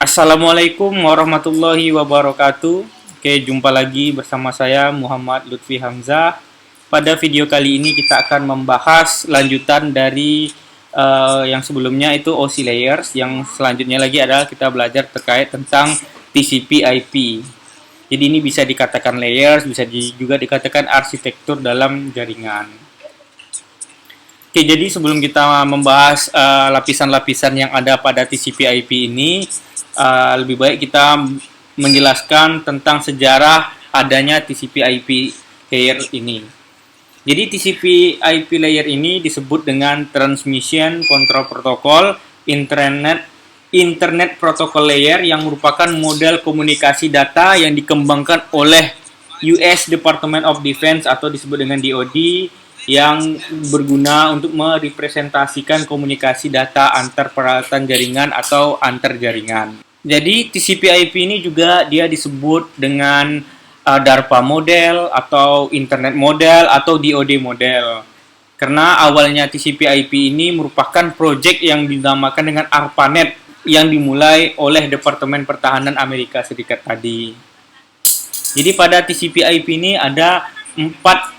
Assalamualaikum warahmatullahi wabarakatuh. Oke, jumpa lagi bersama saya Muhammad Lutfi Hamzah. Pada video kali ini kita akan membahas lanjutan dari yang sebelumnya itu OC layers. Yang selanjutnya lagi adalah kita belajar terkait tentang TCP/IP. Jadi ini bisa dikatakan layers, bisa juga dikatakan arsitektur dalam jaringan. Oke, jadi sebelum kita membahas lapisan-lapisan yang ada pada TCP/IP ini, lebih baik kita menjelaskan tentang sejarah adanya TCP/IP layer ini. Jadi TCP/IP layer ini disebut dengan Transmission Control Protocol Internet Protocol Layer, yang merupakan model komunikasi data yang dikembangkan oleh US Department of Defense atau disebut dengan DoD, yang berguna untuk merepresentasikan komunikasi data antar peralatan jaringan atau antar jaringan. Jadi TCP/IP ini juga dia disebut dengan DARPA model atau Internet model atau DoD model. Karena awalnya TCP/IP ini merupakan proyek yang dinamakan dengan ARPANET yang dimulai oleh Departemen Pertahanan Amerika Serikat tadi. Jadi pada TCP/IP ini ada 4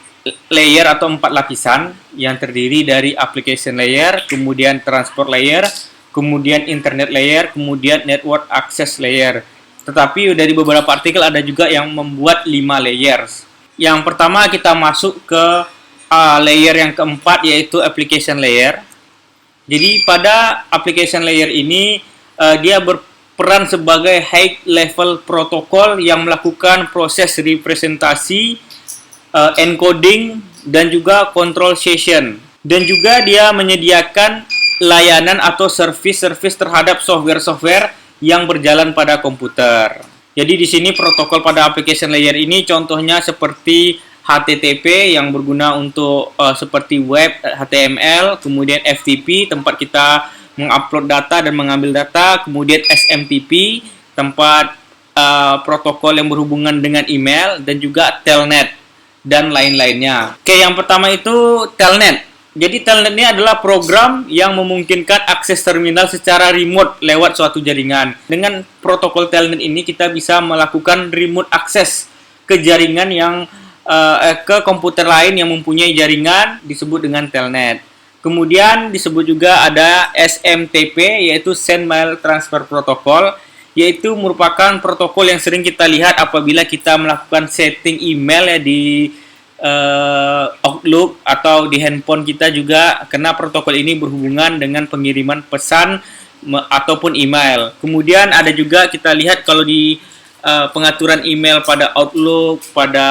layer atau 4 lapisan yang terdiri dari application layer, kemudian transport layer, kemudian internet layer, kemudian network access layer. Tetapi dari beberapa artikel ada juga yang membuat 5 layers. Yang pertama kita masuk ke layer yang keempat, yaitu application layer. Jadi pada application layer ini dia berperan sebagai high level protokol yang melakukan proses representasi, encoding, dan juga control session. Dan juga dia menyediakan layanan atau service terhadap software-software yang berjalan pada komputer. Jadi di sini protokol pada application layer ini contohnya seperti HTTP yang berguna untuk seperti web, HTML, kemudian FTP tempat kita mengupload data dan mengambil data, kemudian SMTP tempat protokol yang berhubungan dengan email, dan juga Telnet dan lain-lainnya. Oke, yang pertama itu Telnet. Jadi Telnet ini adalah program yang memungkinkan akses terminal secara remote lewat suatu jaringan. Dengan protokol Telnet ini kita bisa melakukan remote access ke jaringan yang ke komputer lain yang mempunyai jaringan, disebut dengan Telnet. Kemudian disebut juga ada SMTP, yaitu Send Mail Transfer Protocol, yaitu merupakan protokol yang sering kita lihat apabila kita melakukan setting email ya di Outlook atau di handphone kita juga, karena protokol ini berhubungan dengan pengiriman pesan ataupun email. Kemudian ada juga kita lihat kalau di pengaturan email pada Outlook, pada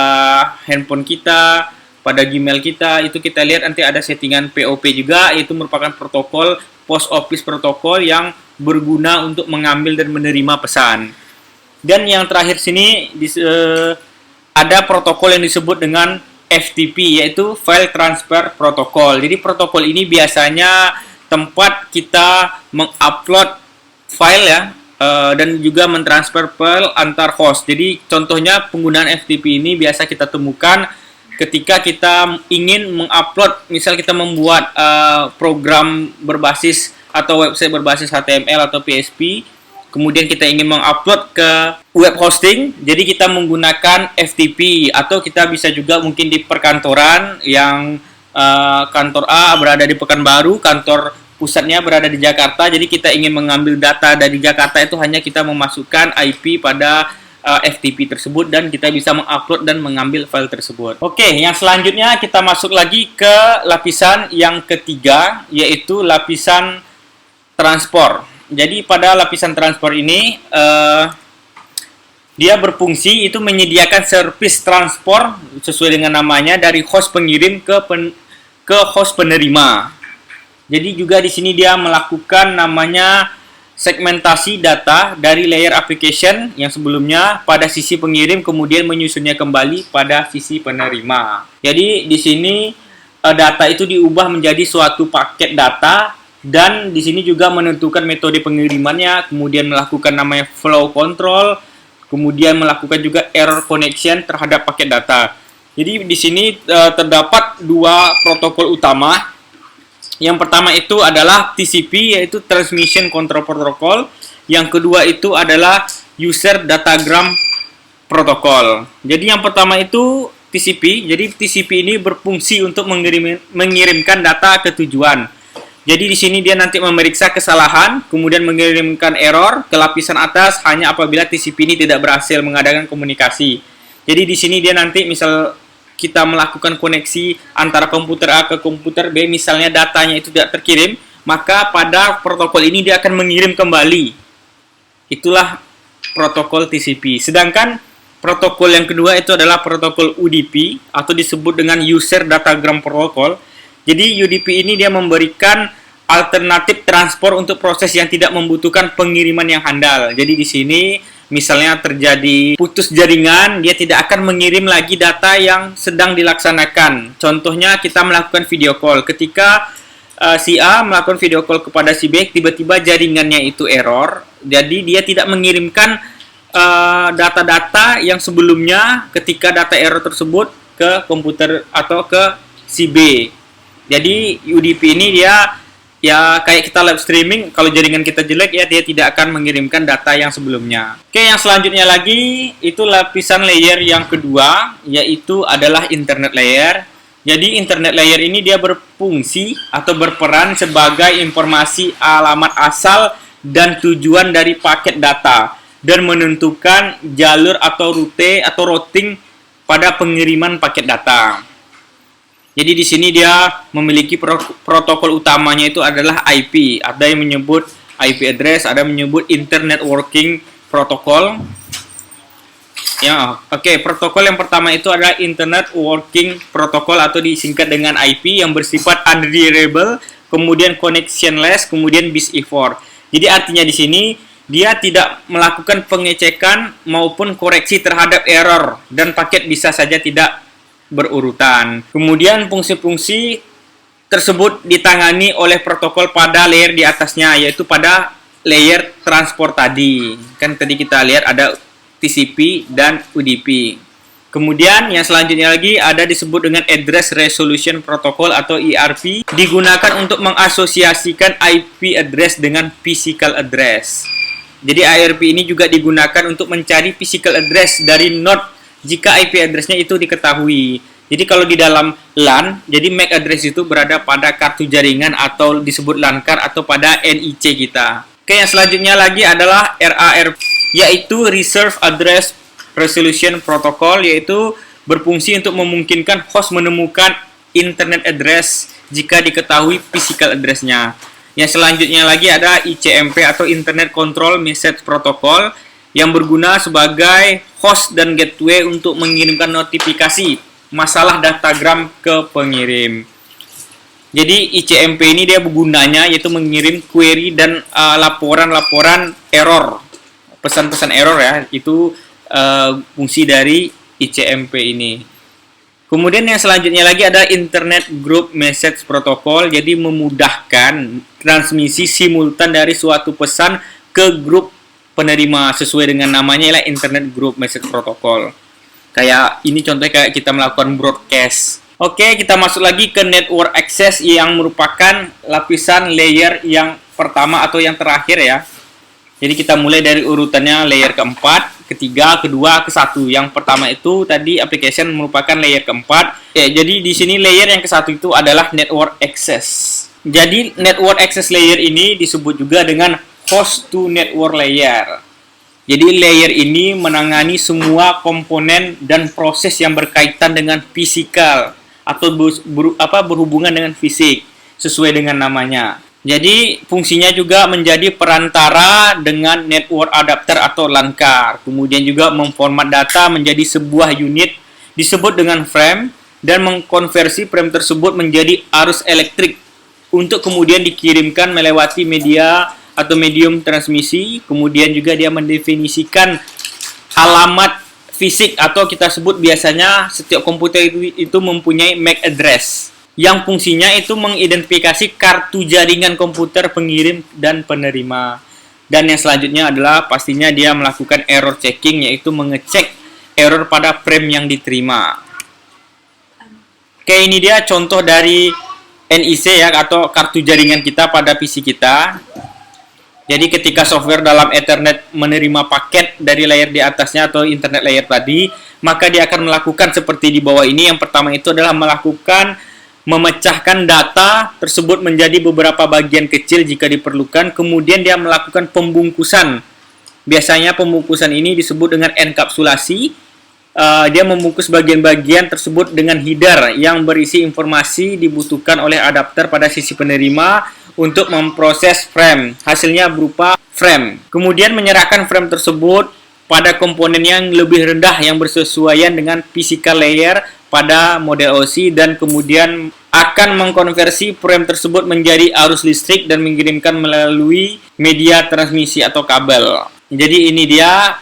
handphone kita, pada Gmail kita, itu kita lihat nanti ada settingan POP juga, yaitu merupakan protokol post office protokol yang berguna untuk mengambil dan menerima pesan. Dan yang terakhir sini ada protokol yang disebut dengan FTP, yaitu File Transfer Protocol. Jadi protokol ini biasanya tempat kita mengupload file ya, dan juga mentransfer file antar host. Jadi contohnya penggunaan FTP ini biasa kita temukan ketika kita ingin mengupload, misal kita membuat program berbasis atau website berbasis HTML atau PHP, kemudian kita ingin mengupload ke web hosting, jadi kita menggunakan FTP. Atau kita bisa juga mungkin di perkantoran yang kantor A berada di Pekanbaru, kantor pusatnya berada di Jakarta, jadi kita ingin mengambil data dari Jakarta, itu hanya kita memasukkan IP pada FTP tersebut dan kita bisa mengupload dan mengambil file tersebut. Oke, yang selanjutnya kita masuk lagi ke lapisan yang ketiga, yaitu lapisan transport. Jadi pada lapisan transport ini dia berfungsi itu menyediakan service transport sesuai dengan namanya dari host pengirim ke host penerima. Jadi juga di sini dia melakukan namanya segmentasi data dari layer application yang sebelumnya pada sisi pengirim, kemudian menyusunnya kembali pada sisi penerima. Jadi di sini data itu diubah menjadi suatu paket data, dan di sini juga menentukan metode pengirimannya, kemudian melakukan namanya flow control, kemudian melakukan juga error connection terhadap paket data. Jadi di sini terdapat 2 protokol utama. Yang pertama itu adalah TCP, yaitu Transmission Control Protocol, Yang kedua itu adalah User Datagram Protocol. Jadi yang pertama itu TCP. Jadi TCP ini berfungsi untuk mengirimkan data ke tujuan. Jadi di sini dia nanti memeriksa kesalahan, kemudian mengirimkan error ke lapisan atas hanya apabila TCP ini tidak berhasil mengadakan komunikasi. Jadi di sini dia nanti misal kita melakukan koneksi antara komputer A ke komputer B, misalnya datanya itu tidak terkirim, maka pada protokol ini dia akan mengirim kembali. Itulah protokol TCP. Sedangkan protokol yang kedua itu adalah protokol UDP atau disebut dengan User Datagram Protocol. Jadi UDP ini dia memberikan alternatif transport untuk proses yang tidak membutuhkan pengiriman yang handal. Jadi di sini misalnya terjadi putus jaringan, dia tidak akan mengirim lagi data yang sedang dilaksanakan. Contohnya kita melakukan video call. Ketika si A melakukan video call kepada si B, tiba-tiba jaringannya itu error. Jadi dia tidak mengirimkan data-data yang sebelumnya ketika data error tersebut ke komputer atau ke si B. Jadi UDP ini dia ya kayak kita live streaming, kalau jaringan kita jelek ya dia tidak akan mengirimkan data yang sebelumnya. Oke, yang selanjutnya lagi itu lapisan layer yang kedua, yaitu adalah internet layer. Jadi internet layer ini dia berfungsi atau berperan sebagai informasi alamat asal dan tujuan dari paket data dan menentukan jalur atau rute atau routing pada pengiriman paket data. Jadi di sini dia memiliki protokol utamanya itu adalah IP. Ada yang menyebut IP address, ada yang menyebut Internet Working Protocol. Ya, oke. Protokol yang pertama itu adalah Internet Working Protocol atau disingkat dengan IP yang bersifat unreliable, kemudian connectionless, kemudian BIS-E4. Jadi artinya di sini dia tidak melakukan pengecekan maupun koreksi terhadap error dan paket bisa saja tidak berurutan. Kemudian fungsi-fungsi tersebut ditangani oleh protokol pada layer di atasnya, yaitu pada layer transport tadi. Kan tadi kita lihat ada TCP dan UDP. Kemudian yang selanjutnya lagi ada disebut dengan Address Resolution Protocol atau ERP, digunakan untuk mengasosiasikan IP address dengan physical address. Jadi ERP ini juga digunakan untuk mencari physical address dari node jika IP address-nya itu diketahui. Jadi kalau di dalam LAN, jadi MAC address itu berada pada kartu jaringan atau disebut LAN card atau pada NIC kita. Oke, yang selanjutnya lagi adalah RARP, yaitu Reserve Address Resolution Protocol, yaitu berfungsi untuk memungkinkan host menemukan internet address jika diketahui physical address-nya. Yang selanjutnya lagi ada ICMP atau Internet Control Message Protocol, yang berguna sebagai host dan gateway untuk mengirimkan notifikasi masalah datagram ke pengirim. Jadi ICMP ini dia gunanya yaitu mengirim query dan laporan-laporan error, pesan-pesan error ya, itu fungsi dari ICMP ini. Kemudian yang selanjutnya lagi ada Internet Group Message Protocol, jadi memudahkan transmisi simultan dari suatu pesan ke grup penerima sesuai dengan namanya ialah Internet Group Message Protocol. Kayak ini contohnya kayak kita melakukan broadcast. Oke, kita masuk lagi ke Network Access yang merupakan lapisan layer yang pertama atau yang terakhir ya. Jadi kita mulai dari urutannya layer keempat, ketiga, kedua, ke satu. Yang pertama itu tadi application merupakan layer keempat. Jadi di sini layer yang ke satu itu adalah Network Access. Jadi Network Access layer ini disebut juga dengan host to network layer. Jadi layer ini menangani semua komponen dan proses yang berkaitan dengan fisikal atau berhubungan dengan fisik sesuai dengan namanya. Jadi fungsinya juga menjadi perantara dengan network adapter atau LAN card. Kemudian juga memformat data menjadi sebuah unit disebut dengan frame dan mengkonversi frame tersebut menjadi arus elektrik untuk kemudian dikirimkan melewati media atau medium transmisi. Kemudian juga dia mendefinisikan alamat fisik atau kita sebut biasanya setiap komputer itu mempunyai MAC address yang fungsinya itu mengidentifikasi kartu jaringan komputer pengirim dan penerima. Dan yang selanjutnya adalah pastinya dia melakukan error checking, yaitu mengecek error pada frame yang diterima. Oke, ini dia contoh dari NIC ya, atau kartu jaringan kita pada PC kita. Jadi ketika software dalam Ethernet menerima paket dari layer di atasnya atau internet layer tadi, maka dia akan melakukan seperti di bawah ini. Yang pertama itu adalah memecahkan data tersebut menjadi beberapa bagian kecil jika diperlukan. Kemudian dia melakukan pembungkusan. Biasanya pembungkusan ini disebut dengan enkapsulasi. Dia membungkus bagian-bagian tersebut dengan header yang berisi informasi dibutuhkan oleh adapter pada sisi penerima untuk memproses frame. Hasilnya berupa frame. Kemudian menyerahkan frame tersebut pada komponen yang lebih rendah yang bersesuaian dengan physical layer pada model OC, dan kemudian akan mengkonversi frame tersebut menjadi arus listrik dan mengirimkan melalui media transmisi atau kabel. Jadi ini dia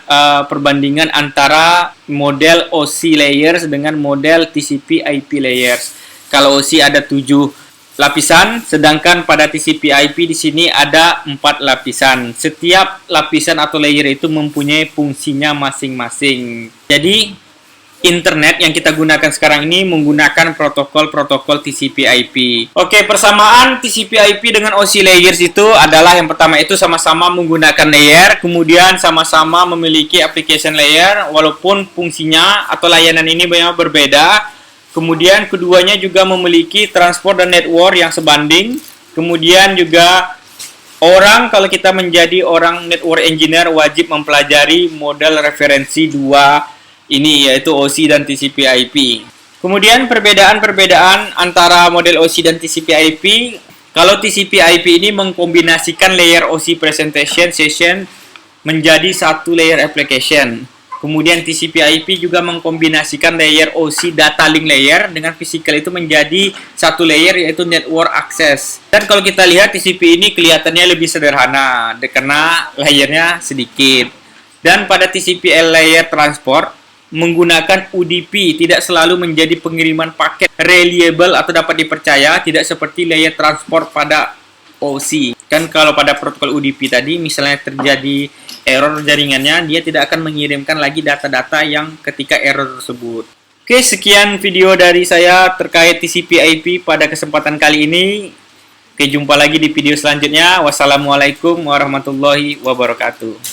perbandingan antara model OC layers dengan model TCP/IP layers. Kalau OC ada 7 lapisan, sedangkan pada TCP/IP di sini ada 4 lapisan. Setiap lapisan atau layer itu mempunyai fungsinya masing-masing. Jadi internet yang kita gunakan sekarang ini menggunakan protokol TCP/IP. Oke, persamaan TCP/IP dengan OC layers itu adalah yang pertama itu sama-sama menggunakan layer, kemudian sama-sama memiliki application layer walaupun fungsinya atau layanan ini banyak berbeda. Kemudian keduanya juga memiliki transport dan network yang sebanding. Kemudian juga kalau kita menjadi orang network engineer wajib mempelajari model referensi 2 ini, yaitu OC dan TCP/IP. Kemudian perbedaan antara model OC dan TCP/IP. Kalau TCP/IP ini mengkombinasikan layer OC presentation session menjadi satu layer application. Kemudian TCP/IP juga mengkombinasikan layer OC data link layer dengan physical itu menjadi satu layer, yaitu network access. Dan kalau kita lihat TCP ini kelihatannya lebih sederhana karena layernya sedikit. Dan pada TCP layer transport menggunakan UDP, tidak selalu menjadi pengiriman paket reliable atau dapat dipercaya, tidak seperti layer transport pada OC. Kan kalau pada protokol UDP tadi, misalnya terjadi error jaringannya, dia tidak akan mengirimkan lagi data-data yang ketika error tersebut. Oke, sekian video dari saya terkait TCP/IP pada kesempatan kali ini. Oke, jumpa lagi di video selanjutnya. Wassalamualaikum warahmatullahi wabarakatuh.